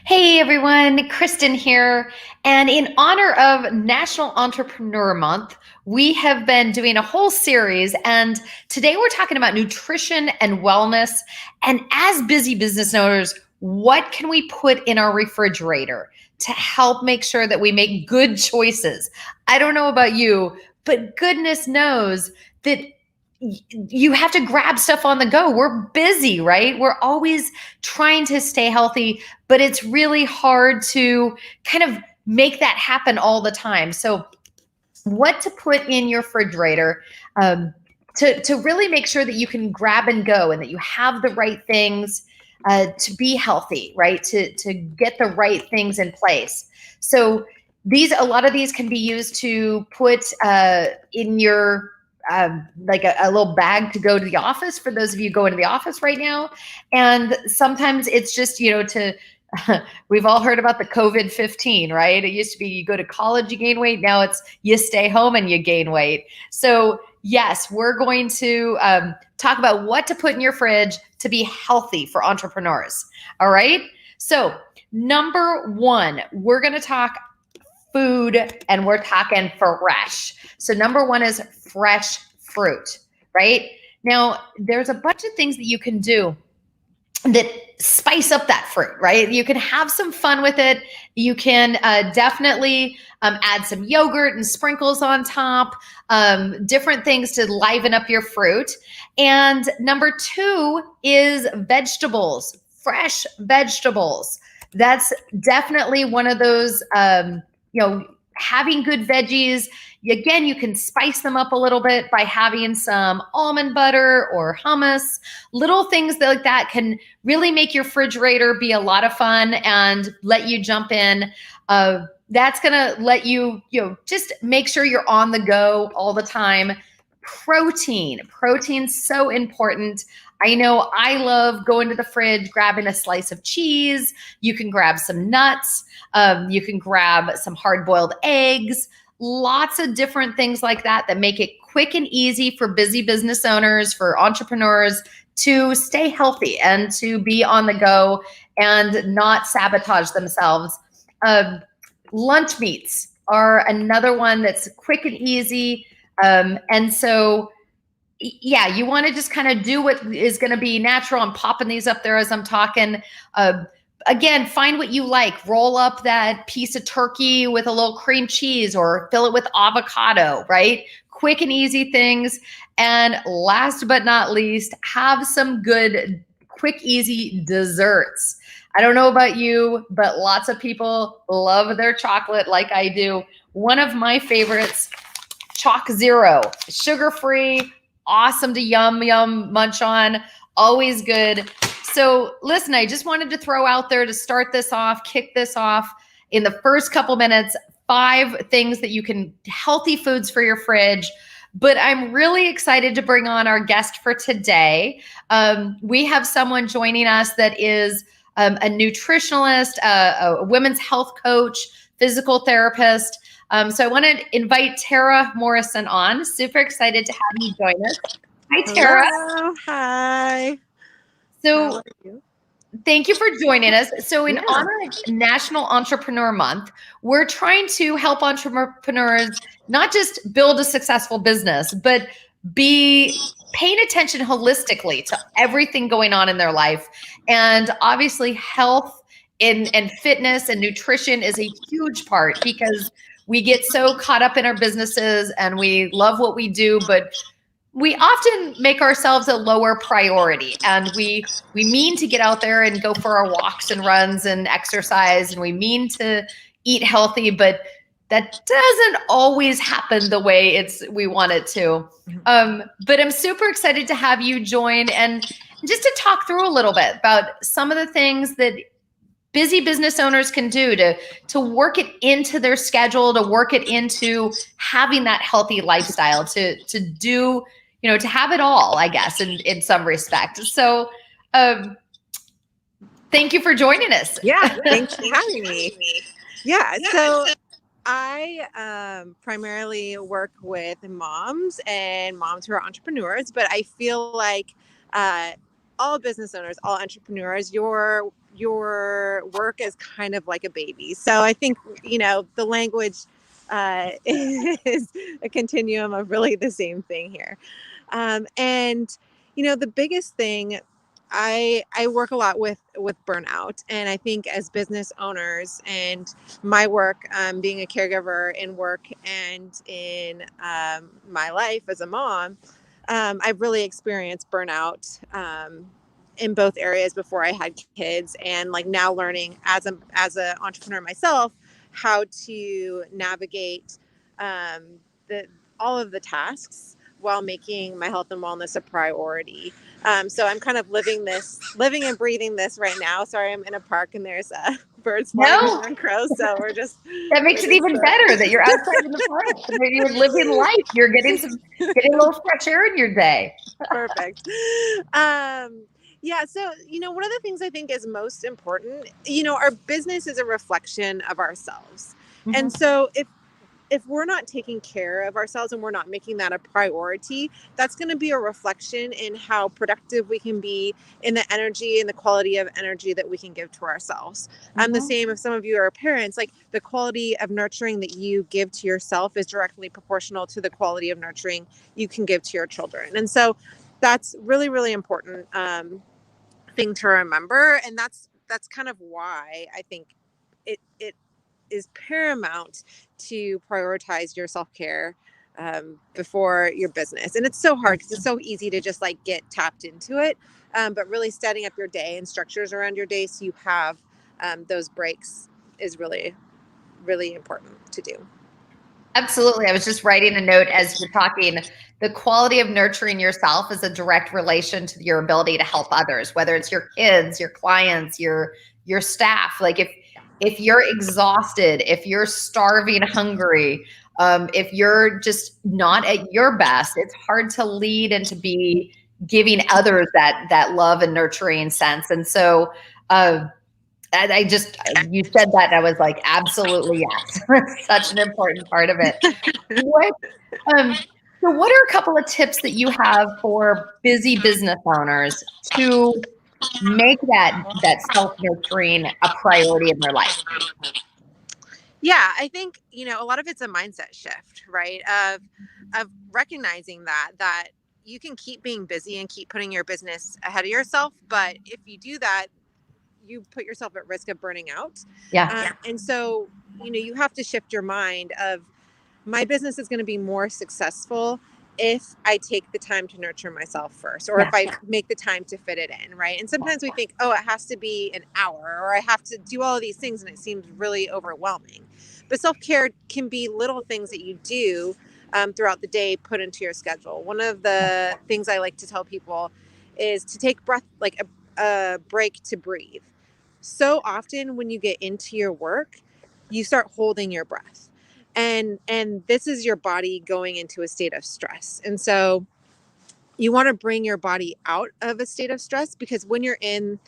Hey everyone, Kristen here. And in honor of National Entrepreneur Month, we have been doing a whole series. And today we're talking about nutrition and wellness. And as busy business owners, what can we put in our refrigerator to help make sure that we make good choices? I don't know about you, but goodness knows that you have to grab stuff on the go. We're busy, right? We're always trying to stay healthy, but it's really hard to kind of make that happen all the time. So, what to put in your refrigerator to really make sure that you can grab and go and that you have the right things to be healthy, right? To get the right things in place. So, a lot of these can be used to put in your like a little bag to go to the office for those of you going to the office right now. And sometimes it's just, we've all heard about the COVID-15, right? It used to be you go to college, you gain weight. Now it's you stay home and you gain weight. So yes, we're going to talk about what to put in your fridge to be healthy for entrepreneurs. All right. So number one, we're going to talk food and we're talking fresh. So number one is fresh fruit, right? Now, there's a bunch of things that you can do that spice up that fruit, right? You can have some fun with it. You can definitely add some yogurt and sprinkles on top, different things to liven up your fruit. And number two is vegetables, fresh vegetables. That's definitely one of those, having good veggies. Again, you can spice them up a little bit by having some almond butter or hummus. Little things like that can really make your refrigerator be a lot of fun and let you jump in. That's going to let you, just make sure you're on the go all the time. Protein's so important. I know I love going to the fridge, grabbing a slice of cheese. You can grab some nuts. You can grab some hard-boiled eggs. Lots of different things like that make it quick and easy for busy business owners, for entrepreneurs to stay healthy and to be on the go and not sabotage themselves. Lunch meats are another one that's quick and easy. And so, yeah, you want to just kind of do what is going to be natural. I'm popping these up there as I'm talking. Again, find what you like. Roll up that piece of turkey with a little cream cheese or fill it with avocado, right? Quick and easy things. And last but not least, have some good, quick, easy desserts. I don't know about you, but lots of people love their chocolate like I do. One of my favorites, Chalk Zero, sugar-free, awesome to yum munch on, always good. So listen, I just wanted to throw out there to start this off, kick this off in the first couple minutes, 5 things that you can, healthy foods for your fridge. But I'm really excited to bring on our guest for today. We have someone joining us that is a nutritionalist, a women's health coach, physical therapist. So I want to invite Tara Morrison on. Super excited to have you join us. Hi, Tara. Hello. Hi. So thank you for joining us. So in honor of National Entrepreneur Month, we're trying to help entrepreneurs not just build a successful business, but be paying attention holistically to everything going on in their life. And obviously health and fitness and nutrition is a huge part because we get so caught up in our businesses and we love what we do, but we often make ourselves a lower priority, and we mean to get out there and go for our walks and runs and exercise, and we mean to eat healthy, but that doesn't always happen the way we want it to. But I'm super excited to have you join and just to talk through a little bit about some of the things that busy business owners can do to work it into their schedule, to work it into having that healthy lifestyle, to do, to have it all, I guess, in some respect. So thank you for joining us. Yeah, thanks for having me. Yeah, so I primarily work with moms and moms who are entrepreneurs, but I feel like all business owners, all entrepreneurs, your work is kind of like a baby. So I think, the language is a continuum of really the same thing here. And the biggest thing, I work a lot with burnout, and I think as business owners and my work, being a caregiver in work and in my life as a mom, I've really experienced burnout in both areas before I had kids, and like now learning as a entrepreneur myself how to navigate um, the all of the tasks while making my health and wellness a priority. So I'm kind of living and breathing this right now. Sorry, I'm in a park and there's birds flying No, over and crows. So we're just that makes it even better that you're outside in the park. That you're living life. You're getting a little fresh air in your day. perfect. Yeah. So, one of the things I think is most important, our business is a reflection of ourselves. Mhm. And so if we're not taking care of ourselves and we're not making that a priority, that's going to be a reflection in how productive we can be, in the energy and the quality of energy that we can give to ourselves. The Mhm. same if some of you are parents, like the quality of nurturing that you give to yourself is directly proportional to the quality of nurturing you can give to your children. And so that's really, really important thing to remember. And that's kind of why I think it is paramount to prioritize your self-care before your business. And it's so hard because it's so easy to just like get tapped into it. But really setting up your day and structures around your day so you have those breaks is really, really important to do. Absolutely. I was just writing a note as you're talking. The quality of nurturing yourself is a direct relation to your ability to help others, whether it's your kids, your clients, your staff. Like if you're exhausted, if you're starving hungry, if you're just not at your best, it's hard to lead and to be giving others that love and nurturing sense. And so and you said that, and I was like, absolutely yes. Such an important part of it. What, um, so what are a couple of tips that you have for busy business owners to make that self-nurturing a priority in their life? Yeah, I think, a lot of it's a mindset shift, right? Of recognizing that you can keep being busy and keep putting your business ahead of yourself, but if you do that, you put yourself at risk of burning out. Yeah. And so, you have to shift your mind of, my business is going to be more successful if I take the time to nurture myself first, or if Yeah. I make the time to fit it in, right? And sometimes we think, oh, it has to be an hour, or I have to do all of these things, and it seems really overwhelming. But self-care can be little things that you do throughout the day, put into your schedule. One of the things I like to tell people is to take breath, like a break to breathe. So often when you get into your work, you start holding your breath, and this is your body going into a state of stress. And so you want to bring your body out of a state of stress, because when you're in,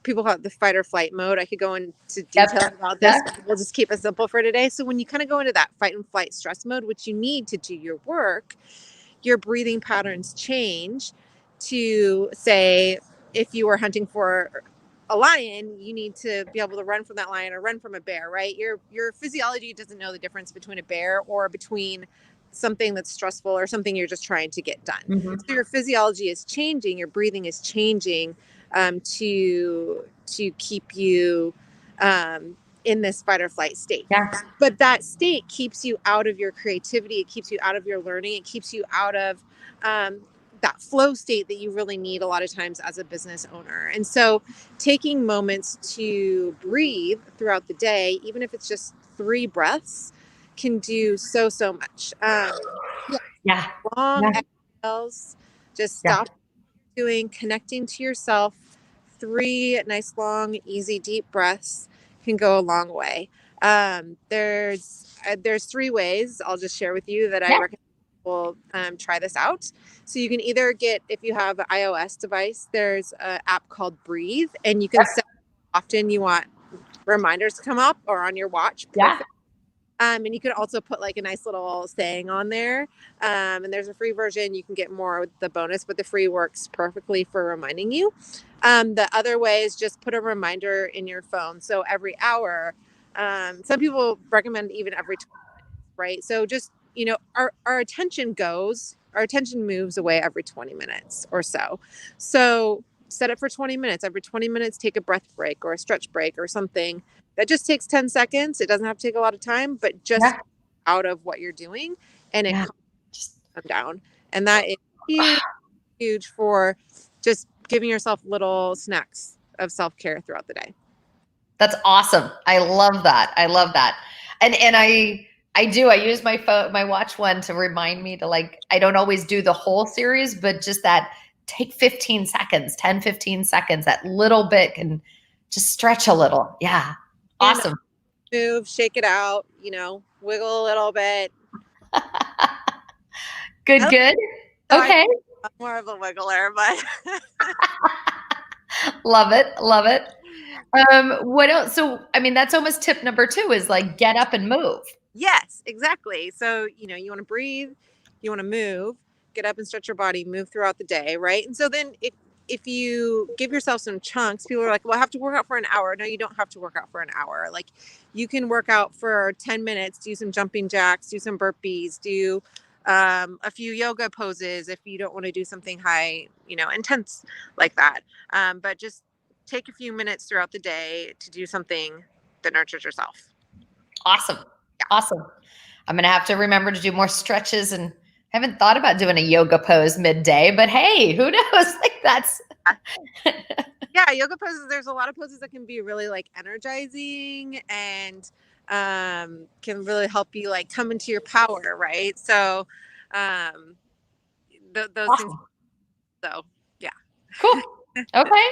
people call it the fight or flight mode. I could go into Yep. detail about Yeah. this, but we'll just keep it simple for today. So when you kind of go into that fight and flight stress mode, which you need to do your work, your breathing patterns change to, say, if you were hunting for a lion, you need to be able to run from that lion or run from a bear, right? Your physiology doesn't know the difference between a bear or between something that's stressful or something you're just trying to get done. Mhm. So your physiology is changing, your breathing is changing to keep you in this fight or flight state. Yeah. But that state keeps you out of your creativity. It keeps you out of your learning. It keeps you out of that flow state that you really need a lot of times as a business owner. And so taking moments to breathe throughout the day, even if it's just 3 breaths, can do so much. Yeah. Long Yeah. exhales, just Yeah. stop doing, connecting to yourself. 3 nice, long, easy, deep breaths can go a long way. There's 3 ways I'll just share with you that I Yeah. recommend people try this out. So you can either get, if you have an iOS device, there's an app called Breathe, and you can set how often you want reminders to come up or on your watch. Yeah. Perfect. And you can also put like a nice little saying on there. And there's a free version. You can get more with the bonus, but the free works perfectly for reminding you. The other way is just put a reminder in your phone. So every hour, some people recommend even every 20 minutes, right? So just, our attention moves away every 20 minutes or so. So set it for 20 minutes. Every 20 minutes, take a breath break or a stretch break or something. That just takes 10 seconds. It doesn't have to take a lot of time, but just Yeah. out of what you're doing, and it Yeah. calms them down. And that is huge, huge for just giving yourself little snacks of self-care throughout the day. That's awesome. I love that. I love that. And I use my phone, my watch one to remind me to, like, I don't always do the whole series, but just that take 15 seconds, 10, 15 seconds, that little bit can just stretch a little. Yeah. And Awesome. move, shake it out, wiggle a little bit. Good, good. So I'm Okay. more of a wiggler, but Love it. Love it. What else? So, I mean, that's almost tip number 2 is like get up and move. yes, exactly. So, you want to breathe, you want to move, get up and stretch your body, move throughout the day, right? And so then if you give yourself some chunks, people are like, well, I have to work out for an hour. No, you don't have to work out for an hour. Like, you can work out for 10 minutes, do some jumping jacks, do some burpees, do a few yoga poses if you don't want to do something high, intense like that. But just take a few minutes throughout the day to do something that nurtures yourself. Awesome. Yeah. Awesome. I'm going to have to remember to do more stretches, and haven't thought about doing a yoga pose midday, but hey, who knows? Like that's Yeah, yoga poses, there's a lot of poses that can be really like energizing and can really help you like come into your power, right? So um those things. awesome. So yeah. Cool. Okay.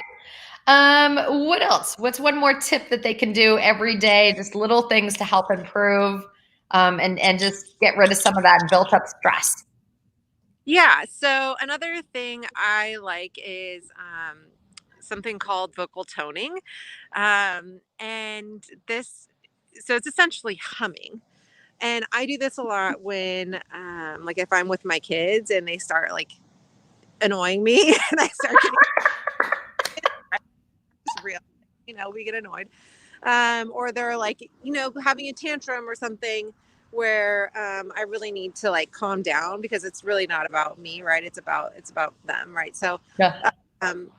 What else? What's one more tip that they can do every day? Just little things to help improve, and just get rid of some of that built up stress. Yeah, so another thing I like is something called vocal toning. And this, so it's essentially humming. And I do this a lot when, like, if I'm with my kids and they start like annoying me and I start getting just real, we get annoyed. Or they're like, having a tantrum or something where I really need to like calm down because it's really not about me, right? It's about them, right? So Yeah. um,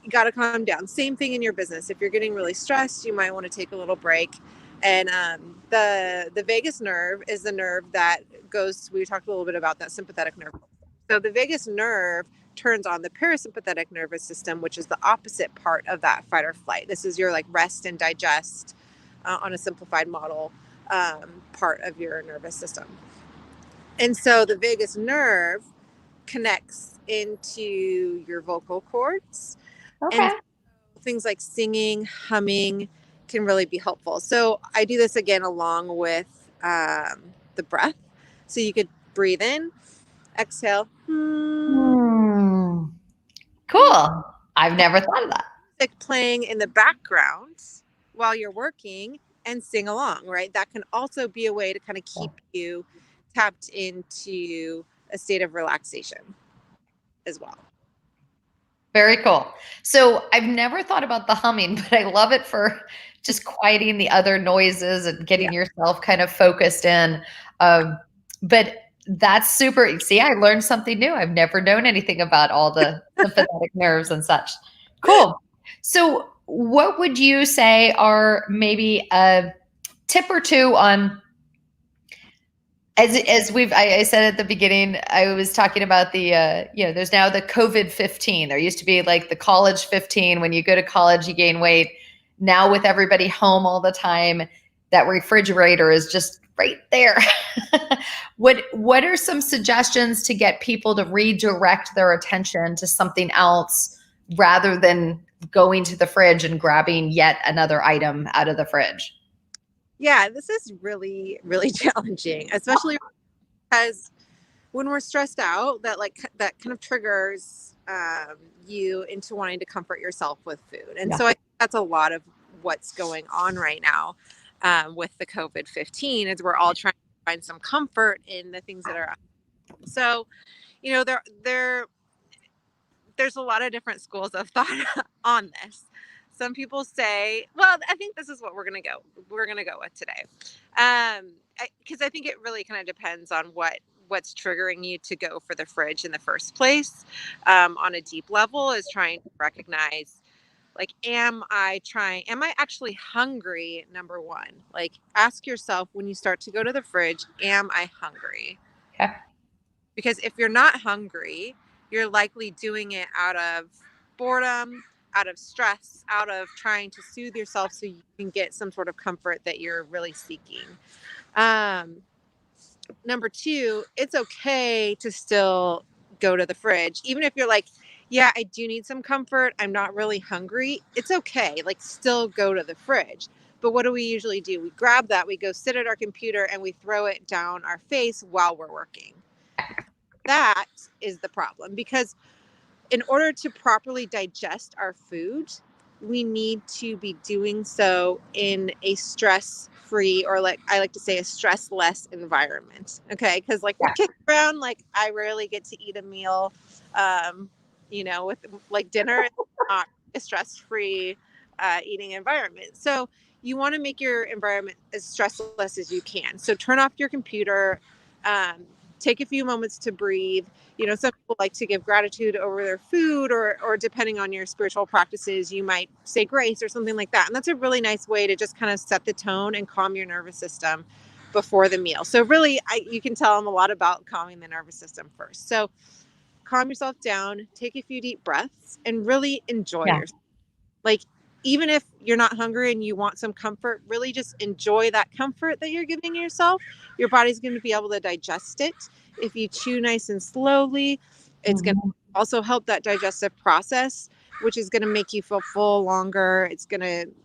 you got to calm down. Same thing in your business. If you're getting really stressed, you might want to take a little break. And the vagus nerve is the nerve that goes. We talked a little bit about that sympathetic nerve. So the vagus nerve turns on the parasympathetic nervous system, which is the opposite part of that fight or flight. This is your like rest and digest on a simplified model part of your nervous system. And so the vagus nerve connects into your vocal cords, and Okay. things like singing, humming can really be helpful. So I do this again along with the breath. So you could breathe in, exhale, Hmm. Cool. I've never thought of that. music playing in the background while you're working, and sing along, right? That can also be a way to kind of keep you tapped into a state of relaxation as well. Very cool. So I've never thought about the humming, but I love it for just quieting the other noises and Yeah. getting yourself kind of focused in. But that's super. See, I learned something new. I've never known anything about all the sympathetic nerves and such. Cool. So, what would you say are maybe a tip or two on, as I said at the beginning, I was talking about the there's now the COVID-15. There used to be like the college 15. When you go to college, you gain weight. Now with everybody home all the time, that refrigerator is just right there. What are some suggestions to get people to redirect their attention to something else rather than going to the fridge and grabbing yet another item out of the fridge? Yeah, this is really, really challenging, especially because when we're stressed out, that kind of triggers you into wanting to comfort yourself with food. And Yeah. so I think that's a lot of what's going on right now. with the COVID-15 is we're all trying to find some comfort in the things that are. So, there's a lot of different schools of thought on this. Some people say, well, I think this is what we're going to go with today. Because I think it really kind of depends on what's triggering you to go for the fridge in the first place. On a deep level is trying to recognize, like, am I actually hungry? Number one, like, ask yourself when you start to go to the fridge, am I hungry? Okay. Because if you're not hungry, you're likely doing it out of boredom, out of stress, out of trying to soothe yourself so you can get some sort of comfort that you're really seeking. Number two, it's okay to still go to the fridge. Even if you're like, yeah, I do need some comfort, I'm not really hungry. It's okay. Like, still go to the fridge. But what do we usually do? We grab that, we go sit at our computer, and we throw it down our face while we're working. That is the problem, because in order to properly digest our food, we need to be doing so in a stress-free, or, like I like to say, a stress-less environment. Okay, because like we're kicking around, like I rarely get to eat a meal, with like dinner. It's not a stress-free eating environment. So you want to make your environment as stressless as you can. So turn off your computer. Take a few moments to breathe. Some people like to give gratitude over their food, or depending on your spiritual practices, you might say grace or something like that. And that's a really nice way to just kind of set the tone and calm your nervous system before the meal. So really, you can tell them a lot about calming the nervous system first. So calm yourself down, take a few deep breaths, and really enjoy yourself. Like, even if you're not hungry and you want some comfort, really just enjoy that comfort that you're giving yourself. Your body's going to be able to digest it. If you chew nice and slowly, it's going to also help that digestive process, which is going to make you feel full longer.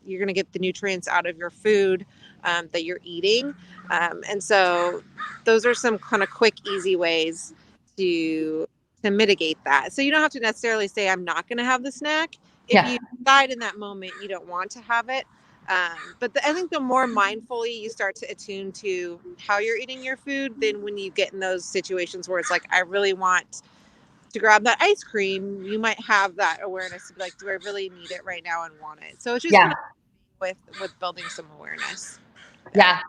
You're going to get the nutrients out of your food that you're eating. And so those are some kind of quick, easy ways to mitigate that. So you don't have to necessarily say, I'm not going to have the snack. If you decide in that moment you don't want to have it. But I think the more mindfully you start to attune to how you're eating your food, then when you get in those situations where it's like, I really want to grab that ice cream, you might have that awareness to be like, do I really need it right now and want it? So it's just kind of with building some awareness. Yeah.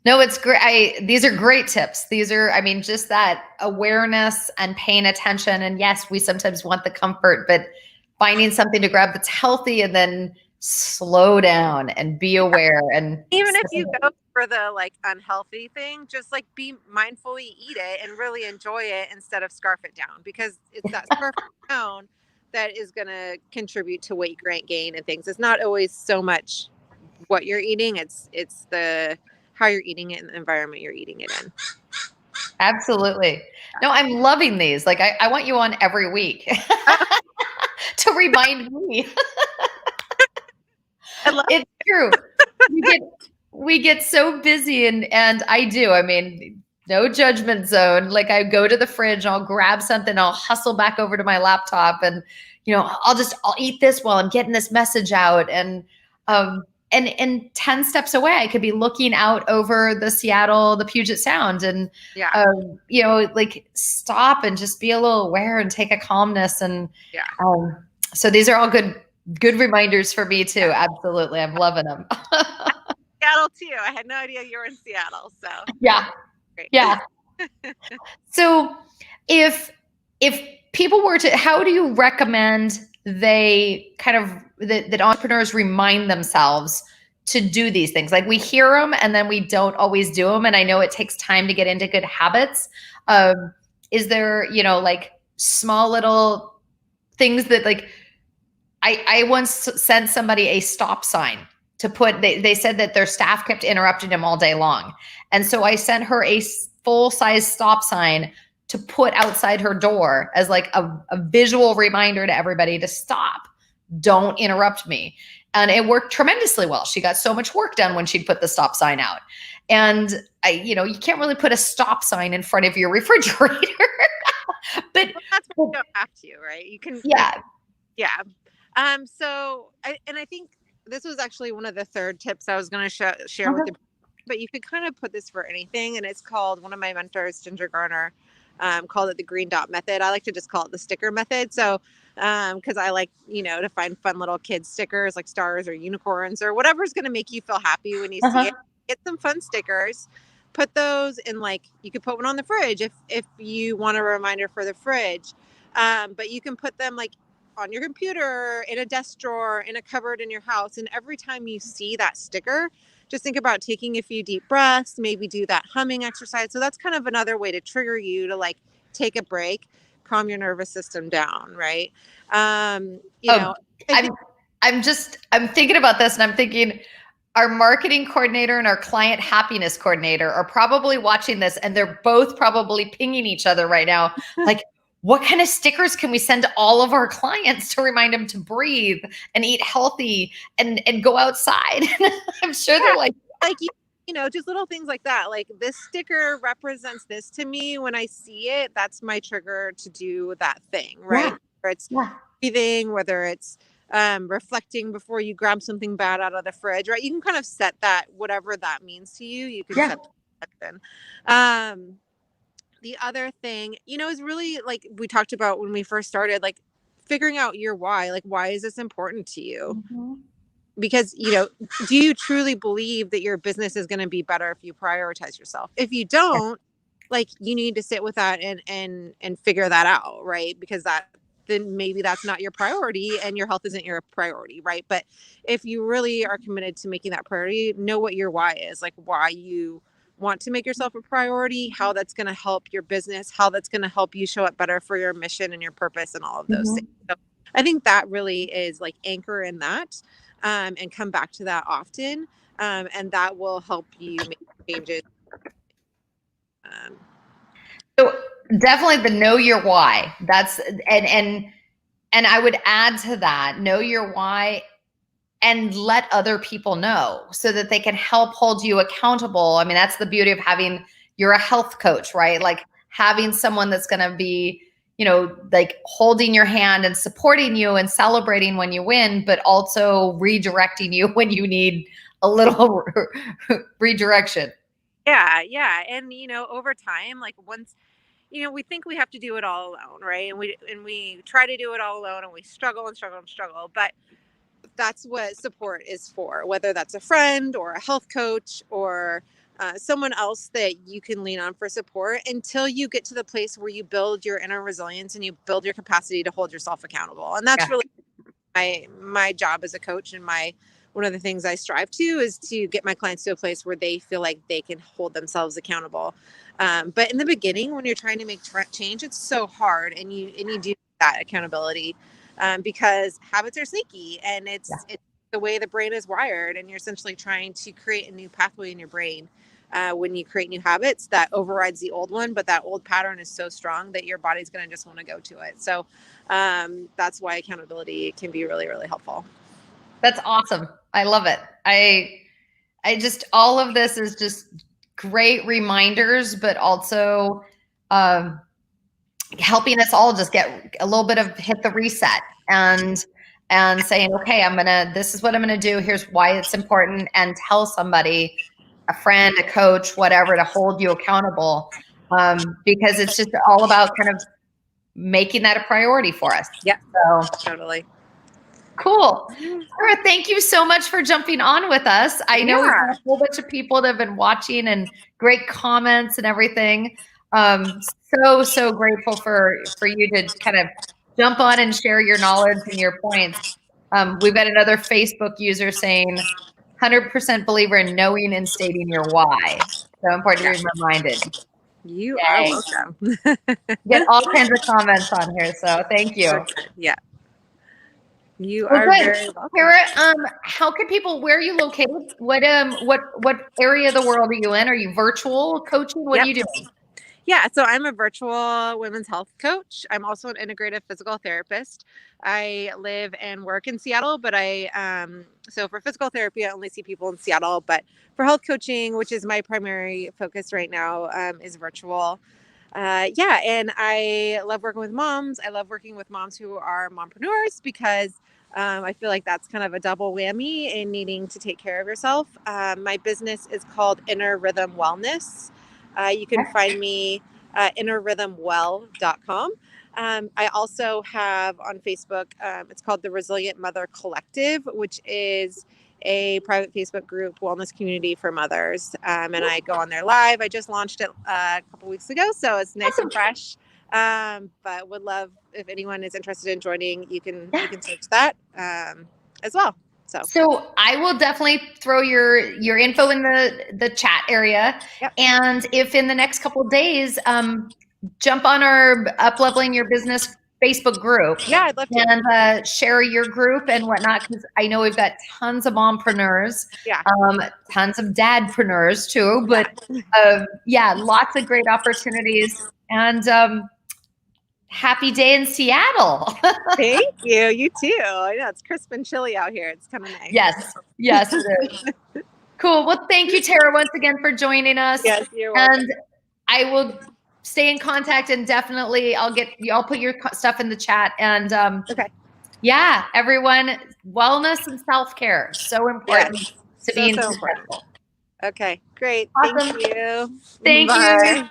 No, it's great. These are great tips. These are, just that awareness and paying attention. And yes, we sometimes want the comfort, but finding something to grab that's healthy, and then slow down and be aware. And even if you go for the like unhealthy thing, just like be mindfully eat it and really enjoy it instead of scarf it down, because it's that scarf down that is going to contribute to weight gain and things. It's not always so much what you're eating. It's the how you're eating it and the environment you're eating it in. Absolutely. No, I'm loving these. Like, I want you on every week to remind me. It's true. We get so busy, and I do. No judgment zone. Like, I go to the fridge, I'll grab something, I'll hustle back over to my laptop, and I'll eat this while I'm getting this message out. And 10 steps away, I could be looking out over the Puget Sound, and like, stop and just be a little aware and take a calmness. And so these are all good reminders for me too. Absolutely. I'm loving them. Seattle too. I had no idea you were in Seattle. So yeah. Great. Yeah. So if people were to, how do you recommend that entrepreneurs remind themselves to do these things? Like, we hear them and then we don't always do them. And I know it takes time to get into good habits. Is there, like, small little things that, like, I once sent somebody a stop sign to put, they said that their staff kept interrupting them all day long. And so I sent her a full-size stop sign to put outside her door as like a visual reminder to everybody to stop. Don't interrupt me. And it worked tremendously well. She got so much work done when she'd put the stop sign out. And you can't really put a stop sign in front of your refrigerator. But that's what you don't have to, right? You can. Yeah. Yeah. So I think this was actually one of the third tips I was going to share with Okay. you, but you could kind of put this for anything. And it's called, one of my mentors, Ginger Garner, called it the green dot method. I like to just call it the sticker method. So, because I like, to find fun little kids stickers like stars or unicorns or whatever's going to make you feel happy when you see Uh-huh. it. Get some fun stickers, put those in, like, you could put one on the fridge if you want a reminder for the fridge. But you can put them like on your computer, in a desk drawer, in a cupboard in your house. And every time you see that sticker, just think about taking a few deep breaths, maybe do that humming exercise. So that's kind of another way to trigger you to like take a break, calm your nervous system down, right? Oh, I I'm think, I'm thinking about this and I'm thinking our marketing coordinator and our client happiness coordinator are probably watching this and they're both probably pinging each other right now. Like, what kind of stickers can we send to all of our clients to remind them to breathe and eat healthy and go outside? I'm sure yeah, they're like, like just little things like that. Like, this sticker represents this to me. When I see it, that's my trigger to do that thing, right? yeah, Whether it's yeah, breathing, whether it's reflecting before you grab something bad out of the fridge, right? You can kind of set that, whatever that means to you, you can yeah. set that in. The other thing, is really, like we talked about when we first started, like figuring out your why. Like, why is this important to you? Mhm. Because, do you truly believe that your business is going to be better if you prioritize yourself? If you Yeah. don't, like, you need to sit with that and figure that out, right? Because then maybe that's not your priority and your health isn't your priority, right? But if you really are committed to making that priority, know what your why is, like why you want to make yourself a priority, how that's going to help your business, how that's going to help you show up better for your mission and your purpose and all of those things. Mhm. So I think that really is like anchor in that, and come back to that often, and that will help you make changes. Um, So definitely the know your why. That's and I would add to that, know your why and let other people know so that they can help hold you accountable. I mean, that's the beauty of having, you're a health coach, right? Like having someone that's going to be, like holding your hand and supporting you and celebrating when you win, but also redirecting you when you need a little redirection. yeah, and over time, like, once we think we have to do it all alone, right? And we try to do it all alone, and we struggle and struggle and struggle. But that's what support is for, whether that's a friend or a health coach or someone else that you can lean on for support, until you get to the place where you build your inner resilience and you build your capacity to hold yourself accountable. And that's Yeah. really my job as a coach, and my one of the things I strive to is to get my clients to a place where they feel like they can hold themselves accountable. But in the beginning, when you're trying to make change, it's so hard, and you do that accountability, because habits are sneaky, and Yeah. it's the way the brain is wired, and you're essentially trying to create a new pathway in your brain. When you create new habits, that overrides the old one, but that old pattern is so strong that your body's going to just want to go to it. So that's why accountability can be really, really helpful. That's awesome. I love it. I just, all of this is just great reminders, but also um, helping us all just get a little bit of hit the reset and saying, okay, this is what I'm gonna do. Here's why it's important, and tell somebody, a friend, a coach, whatever, to hold you accountable. Because it's just all about kind of making that a priority for us. Yeah, So totally. cool. Sarah, thank you so much for jumping on with us. I know we've got Yeah. a whole bunch of people that have been watching and great comments and everything. So grateful for you to kind of jump on and share your knowledge and your points. We've got another Facebook user saying 100% believer in knowing and stating your why. So important Yeah. to be reminded. You are Yay. welcome. Get all kinds of comments on here. So thank you. Yeah. You Well, are good. very welcome. Kara, how can people, where are you located? What area of the world are you in? Are you virtual coaching? What are Yep. you doing? Yeah, so I'm a virtual women's health coach. I'm also an integrative physical therapist. I live and work in Seattle, but so for physical therapy, I only see people in Seattle. But for health coaching, which is my primary focus right now, is virtual. And I love working with moms. I love working with moms who are mompreneurs, because I feel like that's kind of a double whammy in needing to take care of yourself. My business is called Inner Rhythm Wellness. You can find me at innerrhythmwell.com. I also have on Facebook, it's called the Resilient Mother Collective, which is a private Facebook group wellness community for mothers. And I go on there live. I just launched it a couple weeks ago, so it's nice and fresh. But would love if anyone is interested in joining, you can search that as well. So I will definitely throw your info in the chat area. Yep. And if in the next couple of days, jump on our Up Leveling Your Business Facebook group. Yeah, I'd love to. And share your group and whatnot, because I know we've got tons of mompreneurs, tons of dadpreneurs too, but yeah, lots of great opportunities. And happy day in Seattle. Thank you. You too. I know it's crisp and chilly out here. It's kind of nice. Yes, it is. Cool. Well, thank you, Tara, once again for joining us. Yes, you're welcome. And I will stay in contact, and definitely I'll put your stuff in the chat. And okay. Yeah, everyone, wellness and self-care, so important to be successful. Okay, great. Awesome. Thank you. Thank you.